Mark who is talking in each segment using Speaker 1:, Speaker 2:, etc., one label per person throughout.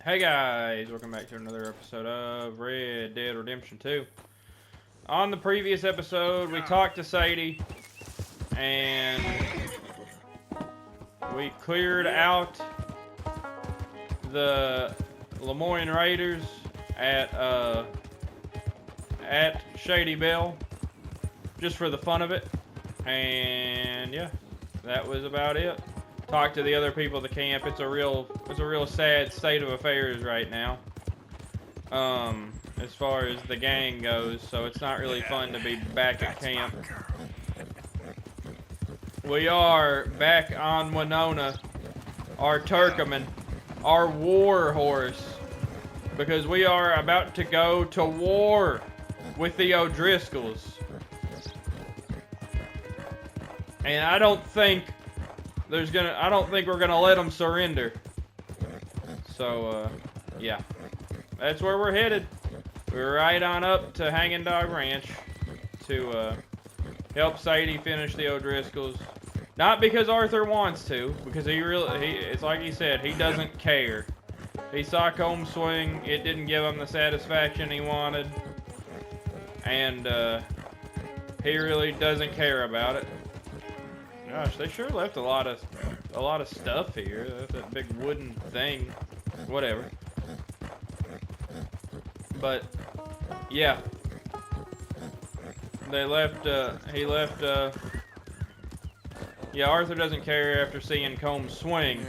Speaker 1: Hey guys, welcome back to another episode of Red Dead Redemption 2. On the previous episode, we talked to Sadie, and we cleared out the Lemoyne Raiders at Shady Belle, just for the fun of it. And yeah, that was about it. Talk to the other people at the camp. It's a real sad state of affairs right now, as far as the gang goes. So it's not really fun to be back at camp. We are back on Winona, our Turkoman, our war horse, because we are about to go to war with the O'Driscolls, and I don't think we're gonna let them surrender. So, yeah. That's where we're headed. We're right on up to Hanging Dog Ranch to, help Sadie finish the O'Driscolls. Not because Arthur wants to, because it's like he said, he doesn't care. He saw Colm swing, it didn't give him the satisfaction he wanted. And, he really doesn't care about it. Gosh, they sure left a lot of stuff here. That's that big wooden thing. Whatever. But yeah. He left yeah, Arthur doesn't care after seeing Colm swing.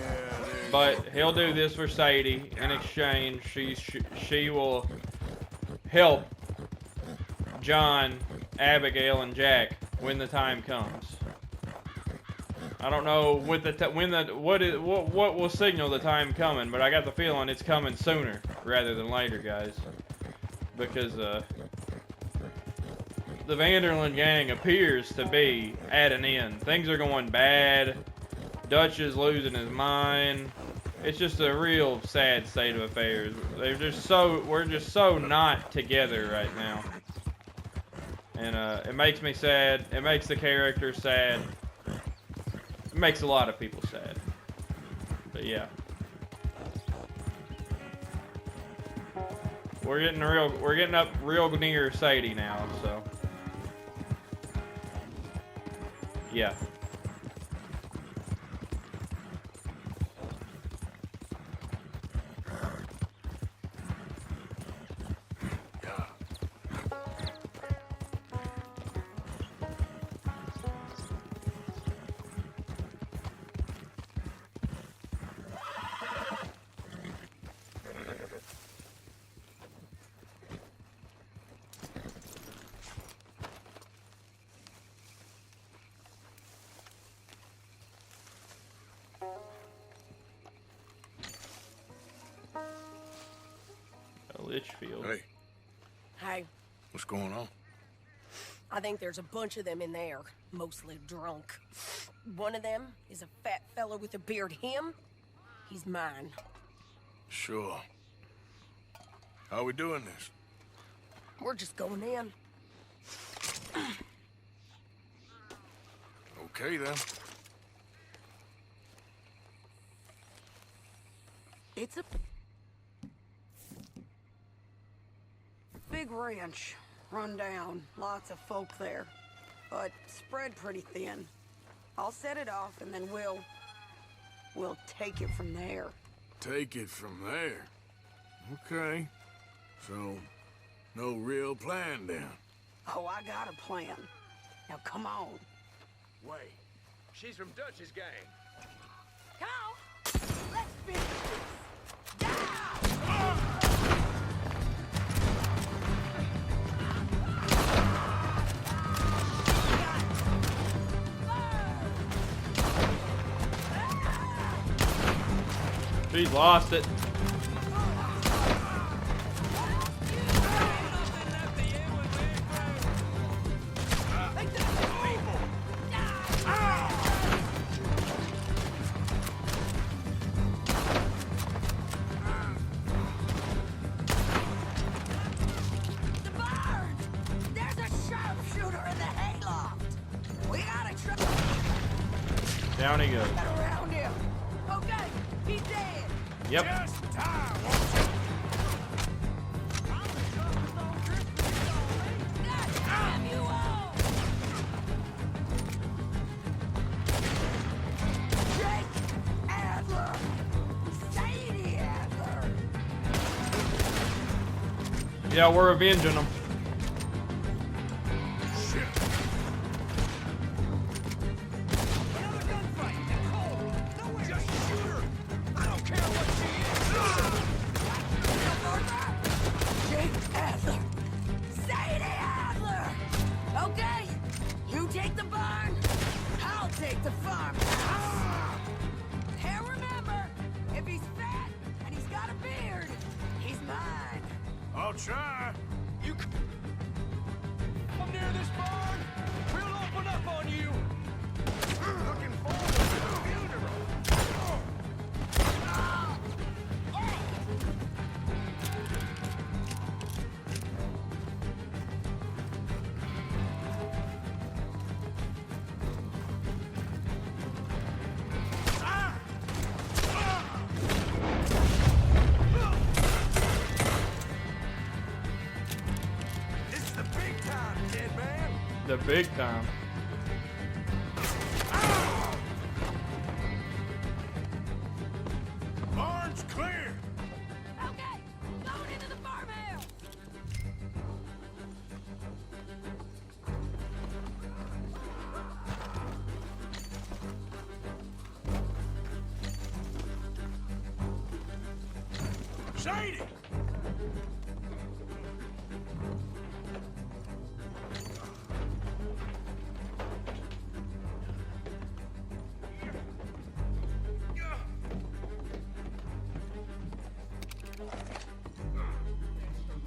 Speaker 1: But he'll do this for Sadie in exchange. She will help John, Abigail, and Jack when the time comes. I don't know what will signal the time coming, but I got the feeling it's coming sooner rather than later, guys. Because the Vanderland gang appears to be at an end. Things are going bad. Dutch is losing his mind. It's just a real sad state of affairs. We're just so not together right now, and it makes me sad. It makes the characters sad. It makes a lot of people sad. But yeah. We're getting up real near Sadie now, so yeah. Litchfield.
Speaker 2: Hey.
Speaker 3: Hey.
Speaker 2: What's going on?
Speaker 3: I think there's a bunch of them in there, mostly drunk. One of them is a fat fella with a beard. He's mine.
Speaker 2: Sure. How are we doing this?
Speaker 3: We're just going in.
Speaker 2: Okay, then.
Speaker 4: It's a big ranch, run down, lots of folk there, but spread pretty thin. I'll set it off and then we'll take it from there.
Speaker 2: Take it from there. Okay. So, no real plan then.
Speaker 4: Oh, I got a plan. Now come on.
Speaker 5: Wait, she's from Dutch's gang.
Speaker 4: Come! Let's finish this! Down!
Speaker 1: She's lost it. Down he goes.
Speaker 4: Around him. Okay, he's dead.
Speaker 1: Yep.
Speaker 5: Just time, won't you?
Speaker 1: Yeah, we're avenging them.
Speaker 2: Shit.
Speaker 5: Another gunfight! Colm! Nowhere! Just shoot her! I don't care what she is!
Speaker 4: Jake Adler. Sadie Adler! Okay, you take the barn, I'll take the farm. And remember, if he's fat and he's got a beard, he's mine.
Speaker 2: I'll try.
Speaker 5: You come near this barn, we'll open up on you! Looking forward to the funeral! This is the big time, dead man!
Speaker 1: The big time.
Speaker 2: Barn's clear.
Speaker 4: Okay, going into the farmhouse.
Speaker 2: Sadie!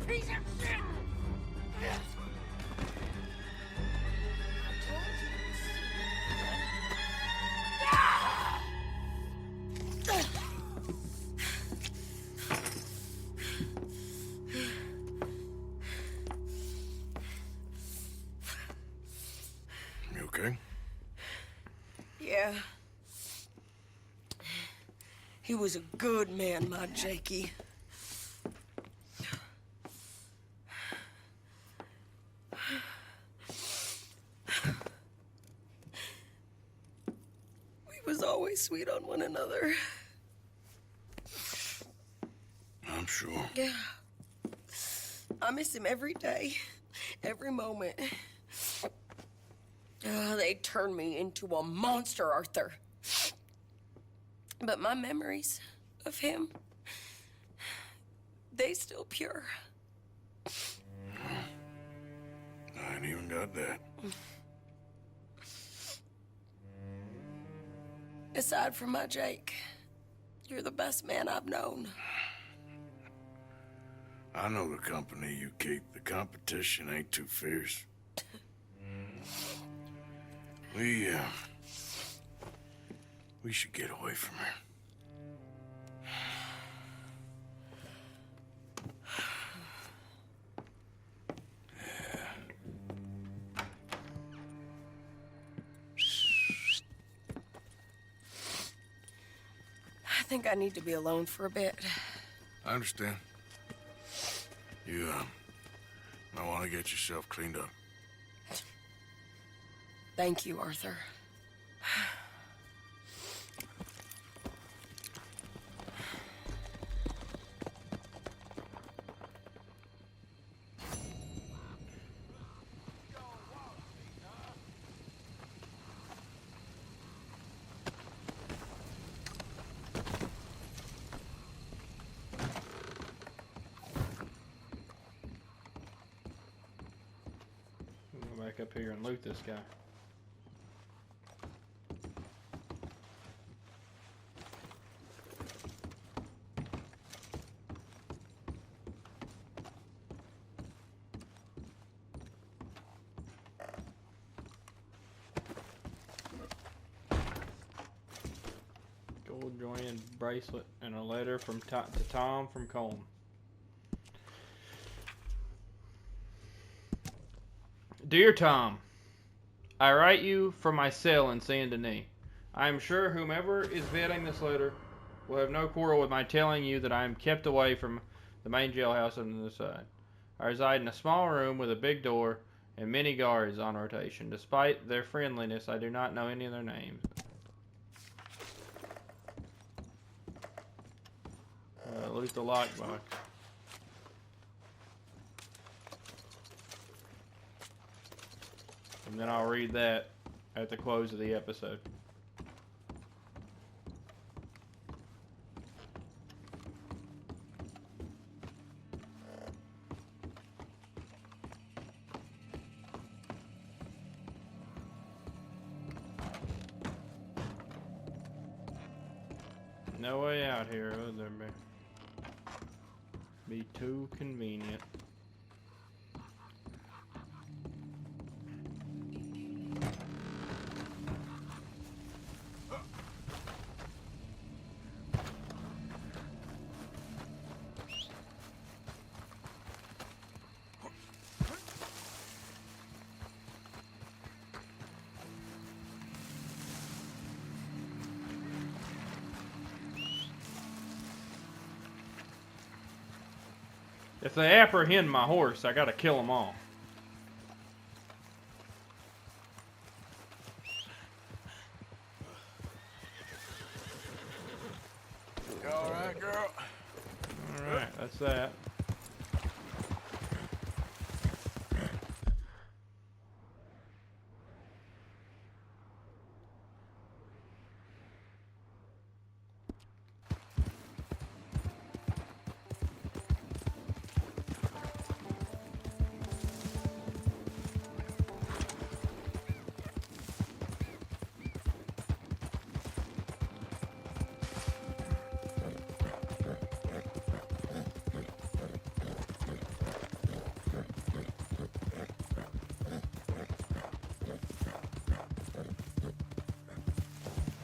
Speaker 4: Piece of shit!
Speaker 2: You okay?
Speaker 3: Yeah. He was a good man, my Jakey. We was always sweet on one another.
Speaker 2: I'm sure.
Speaker 3: Yeah. I miss him every day, every moment. They turned me into a monster, Arthur. But my memories of him, they still pure.
Speaker 2: I ain't even got that.
Speaker 3: Aside from my Jake, you're the best man I've known.
Speaker 2: I know the company you keep. The competition ain't too fierce. We should get away from her.
Speaker 3: I think I need to be alone for a bit.
Speaker 2: I understand. You, might want to get yourself cleaned up.
Speaker 3: Thank you, Arthur.
Speaker 1: Go back up here and loot this guy. Gold jointed bracelet and a letter from to Tom from Colm. Dear Tom, I write you from my cell in Saint Denis. I am sure whomever is vetting this letter will have no quarrel with my telling you that I am kept away from the main jailhouse on the side. I reside in a small room with a big door and many guards on rotation. Despite their friendliness, I do not know any of their names. Loot the lockbox. And then I'll read that at the close of the episode. No way out here, would there be too convenient. If they apprehend my horse, I gotta kill them all.
Speaker 2: You all right, girl?
Speaker 1: Alright, that's that.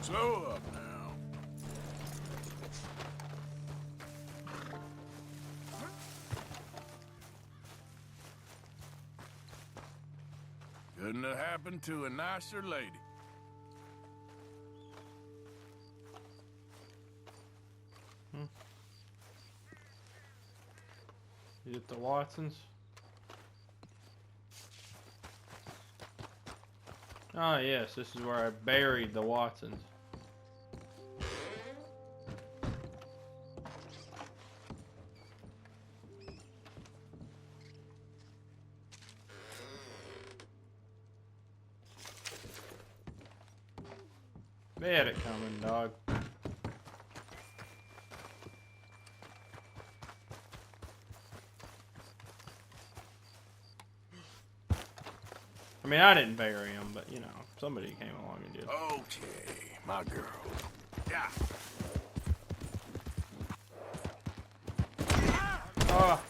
Speaker 2: Slow up now. Couldn't have happened to a nicer lady.
Speaker 1: Is it the Watsons? Ah, yes, this is where I buried the Watsons. They had it coming, dog. I mean, I didn't bury him, but, you know, somebody came along and did.
Speaker 2: Okay, my girl. Yeah.
Speaker 1: Ah!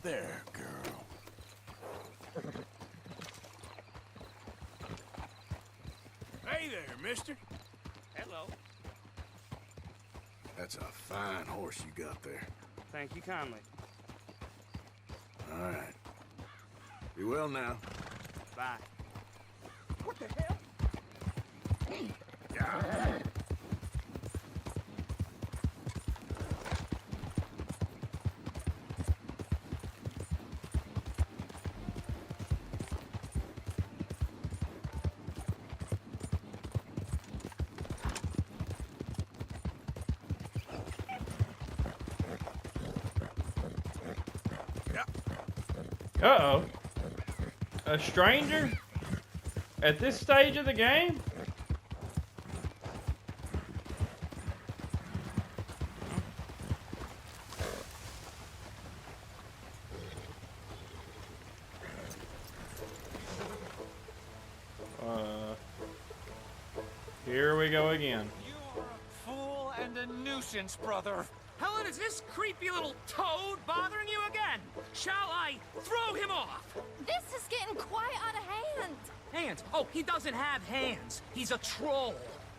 Speaker 2: There, girl. Hey there, mister.
Speaker 6: Hello.
Speaker 2: That's a fine horse you got there.
Speaker 6: Thank you kindly.
Speaker 2: All right. Be well now.
Speaker 6: Bye.
Speaker 4: What the hell?
Speaker 2: Yeah.
Speaker 1: Uh-oh. A stranger? At this stage of the game? Here we go again.
Speaker 5: You are a fool and a nuisance, brother. Helen, is this creepy little toad bothering you again? Shall I throw him off?
Speaker 7: This is getting quite out of hand.
Speaker 5: Hands? Oh, he doesn't have hands. He's a troll.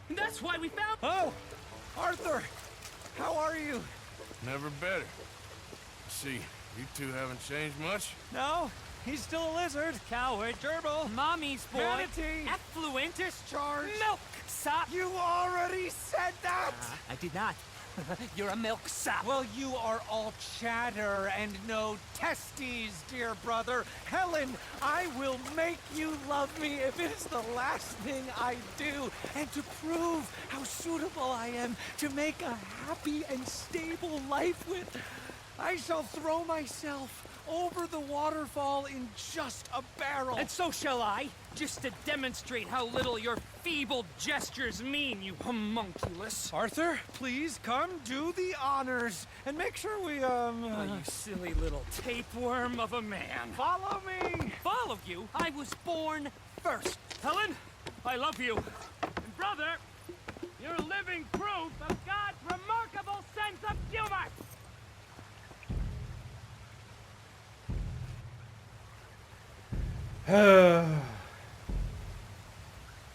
Speaker 5: And that's why we found...
Speaker 6: Oh, Arthur, how are you?
Speaker 2: Never better. See, you two haven't changed much.
Speaker 6: No, he's still a lizard.
Speaker 5: Coward, gerbil, mommy's boy,
Speaker 6: Manatee.
Speaker 5: effluent,
Speaker 6: Discharge.
Speaker 5: milk, sop.
Speaker 6: You already said that!
Speaker 5: I did not.
Speaker 8: You're a milksop.
Speaker 6: Well, you are all chatter and no testes, dear brother. Helen, I will make you love me if it is the last thing I do, and to prove how suitable I am to make a happy and stable life with, I shall throw myself over the waterfall in just a barrel.
Speaker 8: And so shall I, just to demonstrate how little your feeble gestures mean, you homunculus.
Speaker 6: Arthur, please come do the honors and make sure we,
Speaker 8: Oh, you silly little tapeworm of a man.
Speaker 6: follow me.
Speaker 8: Follow you? I was born first. Helen, I love you. And brother, you're living proof of God's remarkable sense of humor.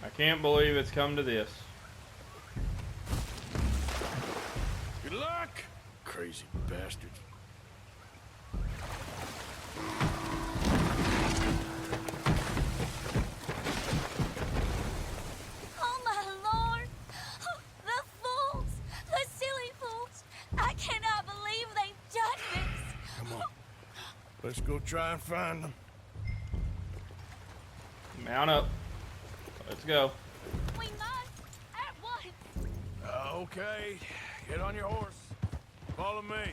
Speaker 1: I can't believe it's come to this.
Speaker 2: Good luck, crazy bastards.
Speaker 7: Oh my lord! The fools! The silly fools! I cannot believe they've done this!
Speaker 2: Come on. Let's go try and find them.
Speaker 1: Mount up. Let's go.
Speaker 7: We must! At once!
Speaker 2: Okay, get on your horse. Follow me.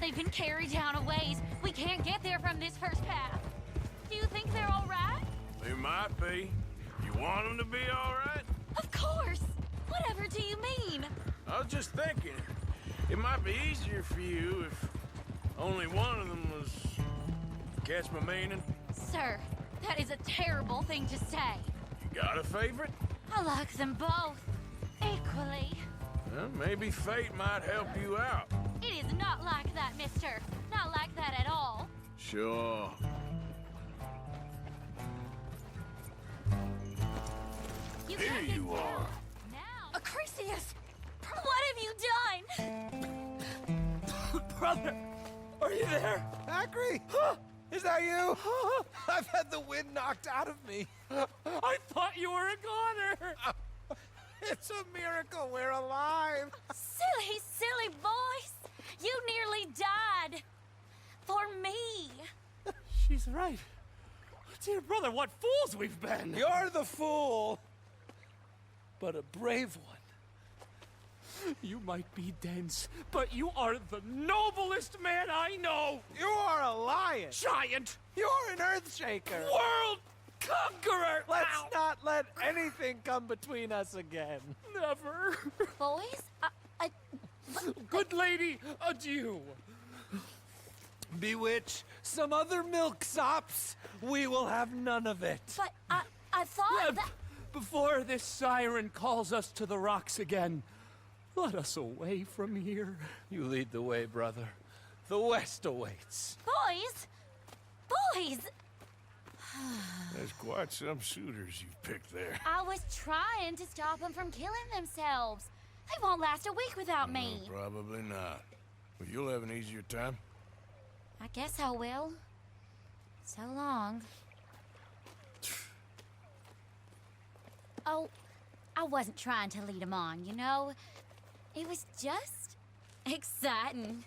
Speaker 7: They've been carried down a ways. We can't get there from this first path. Do you think they're all right?
Speaker 2: They might be. You want them to be all right?
Speaker 7: Of course! Whatever do you mean?
Speaker 2: I was just thinking, it might be easier for you if only one of them was... Catch my meaning?
Speaker 7: Sir, that is a terrible thing to say.
Speaker 2: You got a favorite?
Speaker 7: I like them both. Equally.
Speaker 2: Well, maybe fate might help you out.
Speaker 7: It is not like that, mister. Not like that at all.
Speaker 2: Sure.
Speaker 7: You
Speaker 2: Here
Speaker 7: can't get
Speaker 2: you are.
Speaker 7: now. Acrisius! What have you done?
Speaker 8: Brother, are you there?
Speaker 6: Acri, is that you? I've had the wind knocked out of me.
Speaker 8: I thought you were a goner.
Speaker 6: It's a miracle we're alive.
Speaker 7: Silly, silly boys! You nearly died. For me.
Speaker 8: She's right. Dear brother, what fools we've been.
Speaker 6: You're the fool, but a brave one.
Speaker 8: You might be dense, but you are the noblest man I know.
Speaker 6: You are a lion.
Speaker 8: Giant,
Speaker 6: You're an earth shaker.
Speaker 8: world conqueror.
Speaker 6: Let's
Speaker 8: Ow.
Speaker 6: not let anything come between us again.
Speaker 8: Never.
Speaker 7: Boys,
Speaker 8: Good lady, adieu.
Speaker 6: Bewitch some other milksops. We will have none of it.
Speaker 7: but I thought that...
Speaker 8: Before this siren calls us to the rocks again, let us away from here.
Speaker 6: You lead the way, brother. The west awaits.
Speaker 7: Boys! Boys!
Speaker 2: There's quite some suitors you've picked there.
Speaker 7: I was trying to stop them from killing themselves. They won't last a week without me.
Speaker 2: Probably not. But you'll have an easier time.
Speaker 7: I guess I will. So long. Oh, I wasn't trying to lead them on, you know? It was just exciting.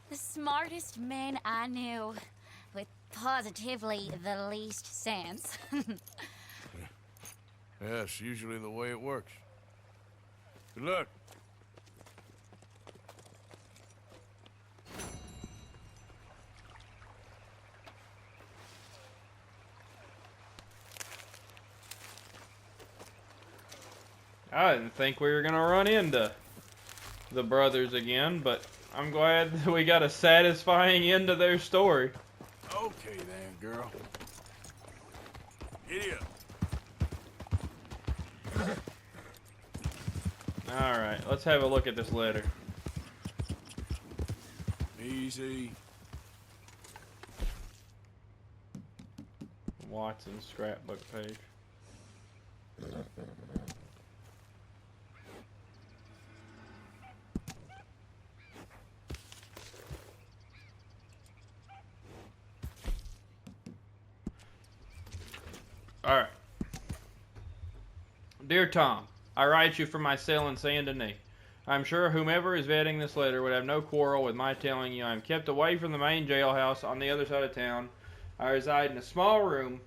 Speaker 7: The smartest men I knew, with positively the least sense.
Speaker 2: Yeah, it's usually the way it works. Good luck.
Speaker 1: I didn't think we were gonna run into the brothers again, but I'm glad that we got a satisfying end to their story.
Speaker 2: Okay then, girl. Giddy up.
Speaker 1: Alright, let's have a look at this letter.
Speaker 2: Easy.
Speaker 1: Watson's scrapbook page. Alright. Dear Tom, I write you from my cell in Saint Denis. I'm sure whomever is vetting this letter would have no quarrel with my telling you I am kept away from the main jailhouse on the other side of town. I reside in a small room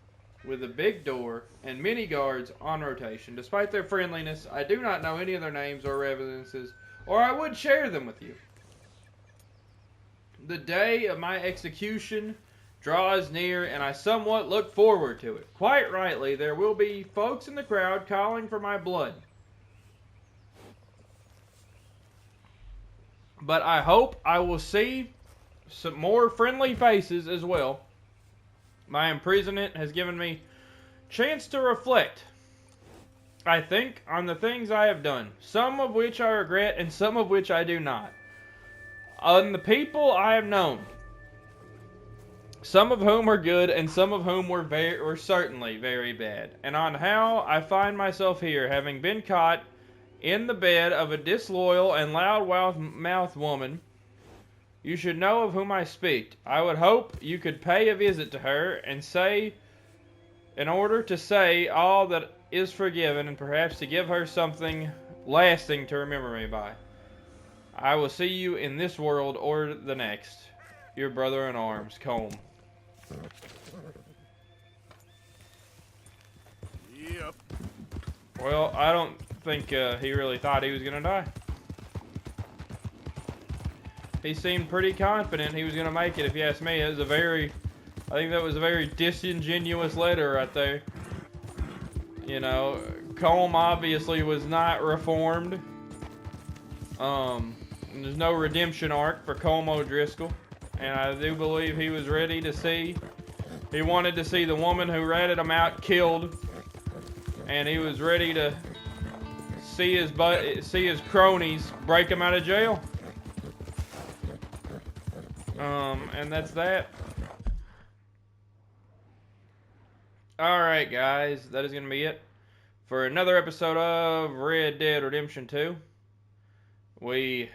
Speaker 1: with a big door and many guards on rotation. Despite their friendliness, I do not know any of their names or residences, or I would share them with you. The day of my execution draws near, and I somewhat look forward to it. Quite rightly, there will be folks in the crowd calling for my blood. But I hope I will see some more friendly faces as well. My imprisonment has given me chance to reflect, I think, on the things I have done, some of which I regret and some of which I do not. On the people I have known, some of whom were good and some of whom were certainly very bad, and on how I find myself here, having been caught in the bed of a disloyal and loud-mouthed woman. You should know of whom I speak. I would hope you could pay a visit to her and say, in order to say all that is forgiven and perhaps to give her something lasting to remember me by. I will see you in this world or the next. Your brother in arms, Colm.
Speaker 2: Yep.
Speaker 1: Well, I don't think he really thought he was going to die. He seemed pretty confident he was going to make it, if you ask me. I think that was a very disingenuous letter right there. You know, Colm obviously was not reformed. There's no redemption arc for Colm O'Driscoll. And I do believe he was ready to see. He wanted to see the woman who ratted him out killed. And he was ready to see his cronies break him out of jail. And that's that. Alright, guys. That is going to be it for another episode of Red Dead Redemption 2. We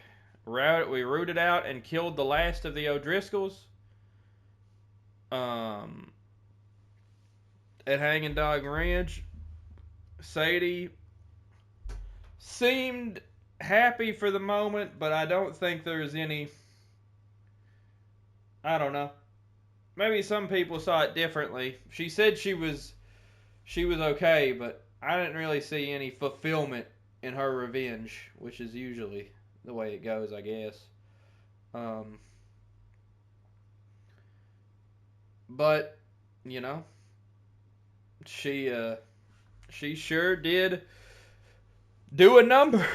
Speaker 1: rooted out and killed the last of the O'Driscolls. At Hanging Dog Ranch. Sadie seemed happy for the moment, but I don't think there's any... I don't know. Maybe some people saw it differently. She said she was okay, but I didn't really see any fulfillment in her revenge, which is usually the way it goes, I guess. But, you know, she sure did do a number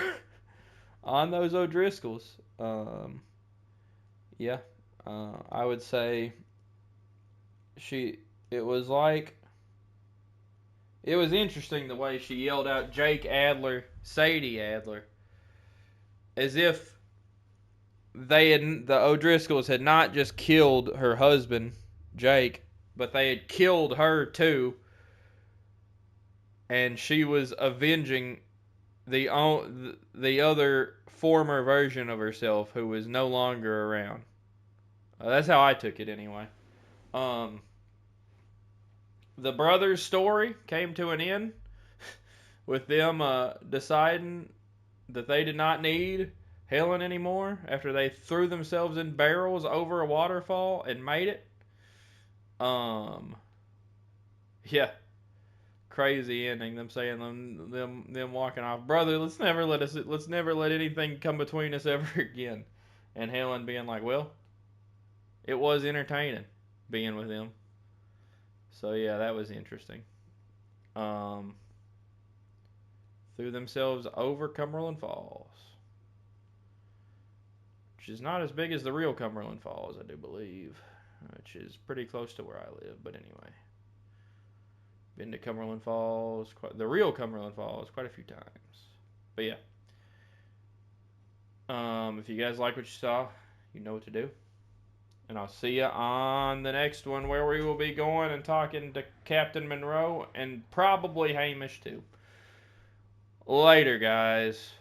Speaker 1: on those O'Driscolls. Yeah. I would say it was interesting the way she yelled out Jake Adler, Sadie Adler, as if the O'Driscolls had not just killed her husband, Jake, but they had killed her too, and she was avenging the other former version of herself who was no longer around. That's how I took it anyway. The brothers' story came to an end with them deciding that they did not need Helen anymore after they threw themselves in barrels over a waterfall and made it. Yeah. Crazy ending. Them saying them walking off. Brother, let's never let anything come between us ever again. And Helen being like, well, it was entertaining being with him. So yeah, that was interesting. Threw themselves over Cumberland Falls, which is not as big as the real Cumberland Falls, I do believe, which is pretty close to where I live. But anyway, been to Cumberland Falls, the real Cumberland Falls, quite a few times. But yeah, if you guys like what you saw, you know what to do. And I'll see you on the next one where we will be going and talking to Captain Monroe and probably Hamish too. Later, guys.